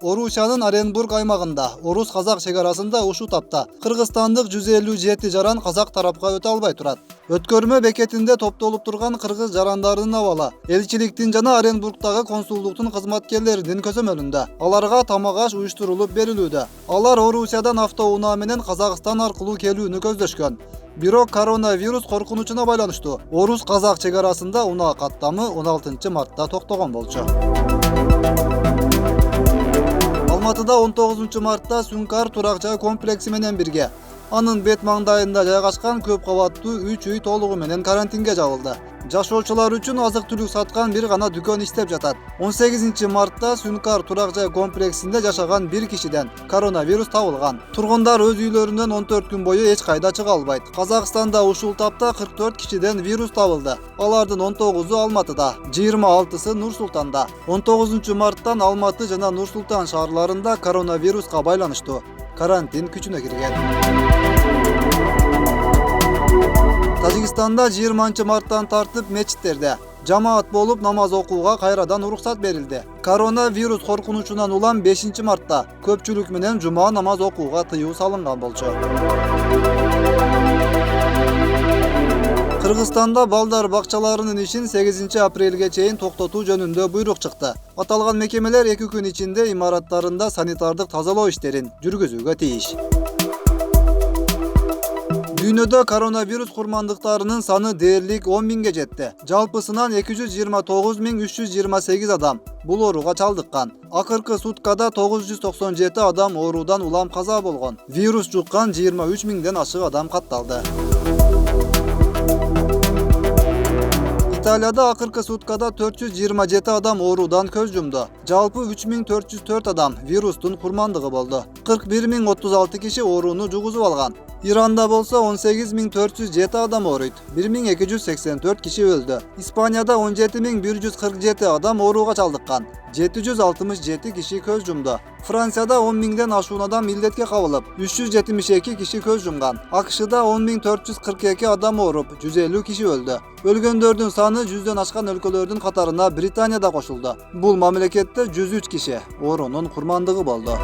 Орусиянын Оренбург аймагында, орус-казак чегарасында ушул тапта кыргызстандык 157 жаран казак тарапка өтө албай турат. Өткөрмө бекетинде топтолуп турган кыргыз жарандарынын абалы элчиликтин жана Оренбургдагы консулдуктун кызматкерлеринин көзөмөлүндө. Аларга тамак-аш уюштурулуп берилүүдө. Алар Орусиядан автоунаа менен Казакстан аркылуу келүүнү көздөшкөн. Бирок коронавирус коркунучуна байланыштуу орус-казак чегарасында унаа каттамы 16 мартта токтогон болчу. Алматыда 19 мартта Сүнкар турак жай комплекси менен бирге анын бет маңдайында жайгашкан көп кабаттуу 3 үй толугу менен карантинге жабылды. Жашоочулар үчүн азык-түлүк саткан бир гана дүкөн иштеп жатат. 18 мартта Сүнкар турак жай комплексинде жашаган бир кишиден коронавирус табылган. Тургундар өз үйлөрүнөн 14 күн бою эч кайда чыга албайт. Казакстанда ушул тапта 44 кишиден вирус табылды. Алардын 19-у Алматыда, 26-сы Нур-Султанда. 19 марттан Алматы жана Нур-Султан шаарларында коронавируска байланыштуу карантин күчүнө кирген. Тажикстанда 20 марттан тартып мечиттерде жамаат болуп намаз окууга кайрадан уруксат берилди. Коронавирус коркунучунан улам 5 мартта көпчүлүк менен жума намаз окууга тыюу салынган болчу. Кыргызстанда балдар бакчаларынын ишин 8 апрелге чейин токтотуу жөнүндө буйрук чыкты. Аталган мекемелер 2 күн ичинде имараттарында санитардык тазалоо иштерин жүргүзүүгө тийиш. Дүйнөдө коронавирус курмандыктарынын саны дээрлик 10 миңге жетти. Жалпысынан 229.328 адам бул ооруга чалдыккан. Акыркы суткада 997 адам оорудан улам каза болгон. Вирус жуккан 23 миңден ашык адам катталды. Италияда акыркы суткада 427 адам оорудан көз жумду. Жалпы 3404 адам вирустун курмандыгы болду. 41036 киши ооруну жугузуп алган. Иранда болсо 18407 адам ооруйт. 1284 киши өлдү. Испанияда 17147 адам ооруга чалдыккан. 767 киши көз жумду. Францияда 10 миңден ашуун адам илдетке кабылып, 372 киши көз жумган. АКШда 10442 адам ооруп, 150 киши өлдү. Өлгөндөрдүн саны 100дөн ашкан өлкөлөрдүн катарына Британия да кошулду. Бул мамлекетте 103 киши оорунун курмандыгы болду.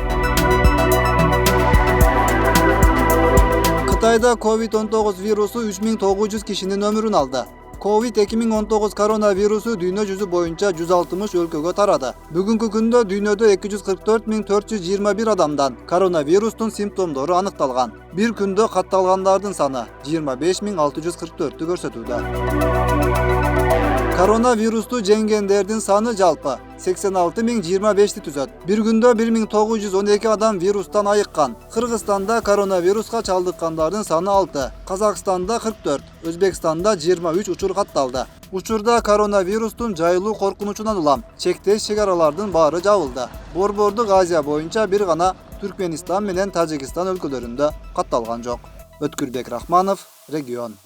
Кытайда COVID-19 вирусу 3900 кишинин өмүрүн алды. COVID-2019 коронавирусу дүйнө жүзү боюнча 160 өлкөгө тарады. Бүгүнкү күндө дүйнөдө 244.421 адамдан коронавирустун симптомдору аныкталган. Бир күндө катталгандардын саны 25644 көрсөтүүдө. Коронавирусту жеңгендердин саны жалпы 86025 түзөт. Бир күндө 1912 адам вирустан айыккан. Кыргызстанда коронавируска чалдыккандардын саны 6, Казакстанда 44, Өзбекстанда 23 учур катталды. Учурда коронавирустун жайылуу коркунучунан улам чектеш чегаралардын баары жабылды. Борбордук Азия боюнча бир гана Түркменистан менен Тажикстан өлкөлөрүндө катталган жок. Өткүрбек Рахманов, Регион.